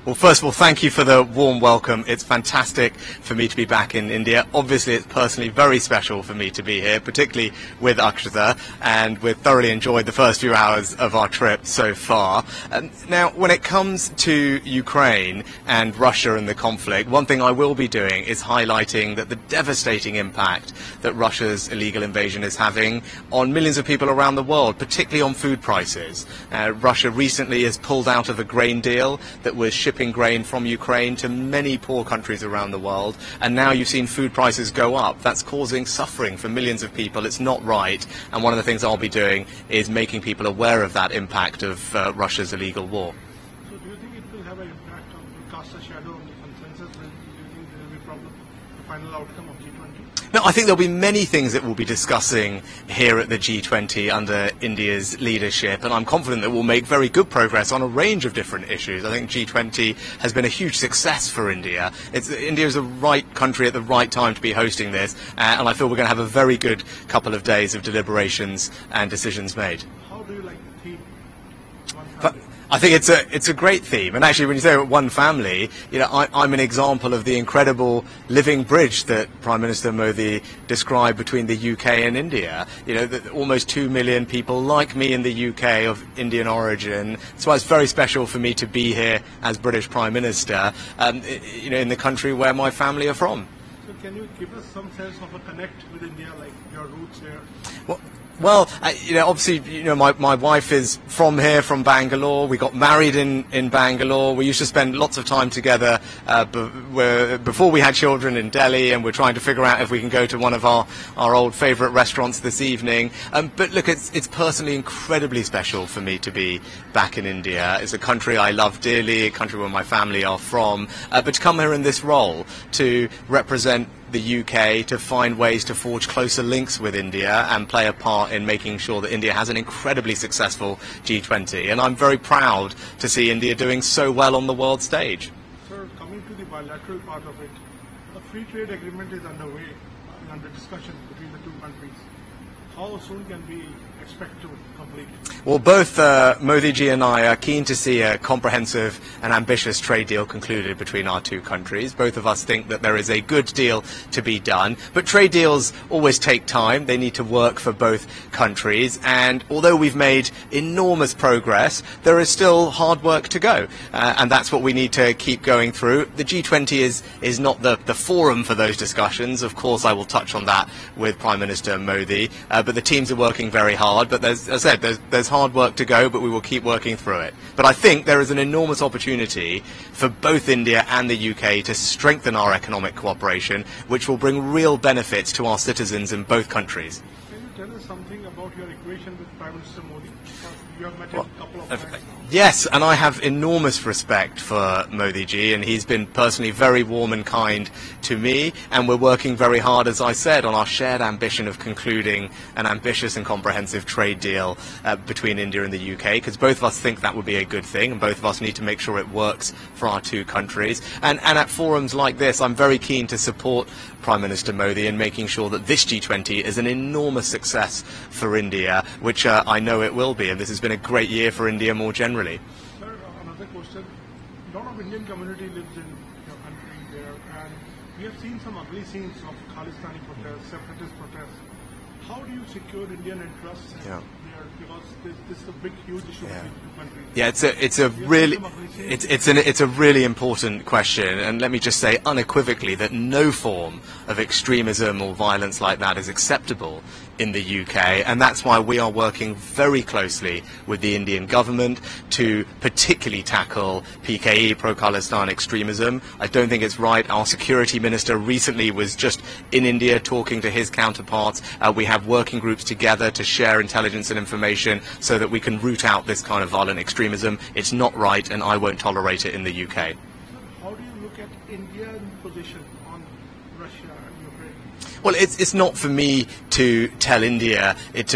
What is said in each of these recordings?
Well, first of all, thank you for the warm welcome. It's fantastic for me to be back in India. Obviously, it's personally very special for me to be here, particularly with Akshata, and we've thoroughly enjoyed the first few hours of our trip so far. Now, when it comes to Ukraine and Russia and the conflict, one thing I will be doing is highlighting that the devastating impact that Russia's illegal invasion is having on millions of people around the world, particularly on food prices. Russia recently has pulled out of a grain deal that was shipping grain from Ukraine to many poor countries around the world, and now you've seen food prices go up. That's causing suffering for millions of people. It's not right, and one of the things I'll be doing is making people aware of that impact of Russia's illegal war. So do you think it will have an impact on, will cast a shadow on the consensus? Do you think there will be a problem, the final outcome of G20? No, I think there'll be many things that we'll be discussing here at the G20 under India's leadership, and I'm confident that we'll make very good progress on a range of different issues. I think G20 has been a huge success for India. India is the right country at the right time to be hosting this, and I feel we're going to have a very good couple of days of deliberations and decisions made. How do you like the theme? I think it's a great theme, and actually, when you say one family, you know, I'm an example of the incredible living bridge that Prime Minister Modi described between the UK and India. You know, that almost 2 million people like me in the UK of Indian origin. That's why it's very special for me to be here as British Prime Minister, you know, in the country where my family are from. So can you give us some sense of a connect with India, like your roots here? Well, you know, obviously, you know, my wife is from here, from Bangalore. We got married in Bangalore. We used to spend lots of time together before we had children in Delhi, and we're trying to figure out if we can go to one of our old favourite restaurants this evening. But look, it's personally incredibly special for me to be back in India. It's a country I love dearly, a country where my family are from. But to come here in this role, to represent the UK, to find ways to forge closer links with India and play a part in making sure that India has an incredibly successful G20. And I'm very proud to see India doing so well on the world stage. Sir, coming to the bilateral part of it, a free trade agreement is underway, under discussion between the two countries. How soon can we expect to complete? Well, both Modi ji and I are keen to see a comprehensive and ambitious trade deal concluded between our two countries. Both of us think that there is a good deal to be done, but trade deals always take time. They need to work for both countries, and although we've made enormous progress, there is still hard work to go, and that's what we need to keep going through. The G20 is not the forum for those discussions. Of course, I will touch on that with Prime Minister Modi, but the teams are working very hard. But as I said, there's hard work to go, but we will keep working through it. But I think there is an enormous opportunity for both India and the UK to strengthen our economic cooperation, which will bring real benefits to our citizens in both countries. Can you tell us something about your equation with Prime Minister Modi? You have met him a couple of times. Yes, and I have enormous respect for Modi ji, and he's been personally very warm and kind to me, and we're working very hard, as I said, on our shared ambition of concluding an ambitious and comprehensive trade deal between India and the UK, because both of us think that would be a good thing, and both of us need to make sure it works for our two countries. And at forums like this, I'm very keen to support Prime Minister Modi in making sure that this G20 is an enormous success for India, which I know it will be, and this has been a great year for India more generally. Sir, another question. A lot of Indian community lives in your country there, and we have seen some ugly scenes of Khalistani protests, separatist protests. How do you secure Indian interests there? Because this is a big, huge issue between the two countries. Yeah, it's a really important question, and let me just say unequivocally that no form of extremism or violence like that is acceptable in the UK, and that's why we are working very closely with the Indian government to particularly tackle PKE, pro-Khalistan extremism. I don't think it's right. Our security minister recently was just in India talking to his counterparts. We have working groups together to share intelligence and information so that we can root out this kind of violent extremism. It's not right, and I won't tolerate it in the UK. How do you look at India's position on Russia and Ukraine? Well, it's not for me to tell India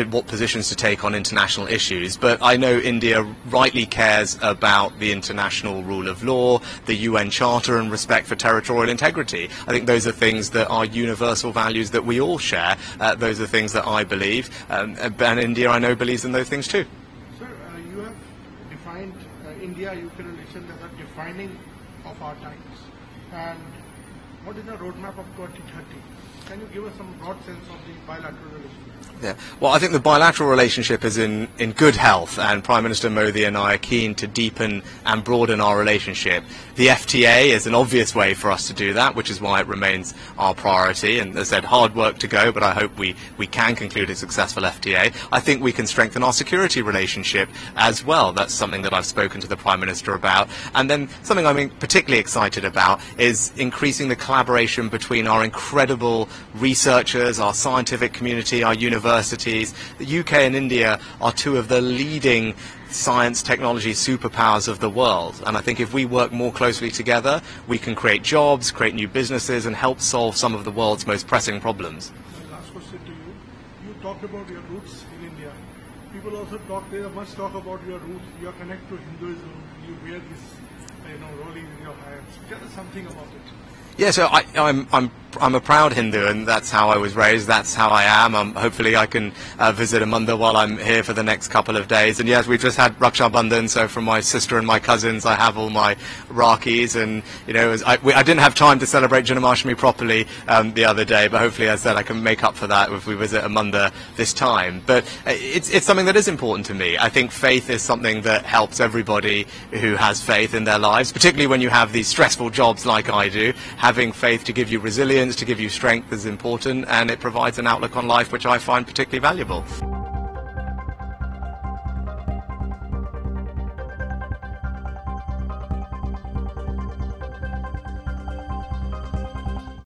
what positions to take on international issues, but I know India rightly cares about the international rule of law, the UN Charter, and respect for territorial integrity. I think those are things that are universal values that we all share. Those are things that I believe, and India, I know, believes in those things too. Sir, you have defined India-UK relations as a defining of our times. And what is the roadmap of 2030? Can you give us some broad sense of the bilateral relationship? Yeah. Well, I think the bilateral relationship is in good health, and Prime Minister Modi and I are keen to deepen and broaden our relationship. The FTA is an obvious way for us to do that, which is why it remains our priority. And as I said, hard work to go, but I hope we can conclude a successful FTA. I think we can strengthen our security relationship as well. That's something that I've spoken to the Prime Minister about. And then something I'm particularly excited about is increasing the collaboration between our incredible researchers, our scientific community, our universities. The UK and India are two of the leading science technology superpowers of the world, and I think if we work more closely together, we can create jobs, create new businesses, and help solve some of the world's most pressing problems. My last question to you. You talked about your roots in India. People also much talk about your roots. You are connected to Hinduism. You wear this, rolling in your hands. Tell us something about it. Yeah, so I'm a proud Hindu, and that's how I was raised. That's how I am. Hopefully, I can visit a mandir while I'm here for the next couple of days. And yes, we've just had Raksha Bandhan, so from my sister and my cousins, I have all my Rakis. And I didn't have time to celebrate Janmashtami properly the other day, but hopefully, as I said, I can make up for that if we visit a mandir this time. But it's something that is important to me. I think faith is something that helps everybody who has faith in their lives, particularly when you have these stressful jobs like I do. Having faith to give you resilience, to give you strength is important, and it provides an outlook on life which I find particularly valuable.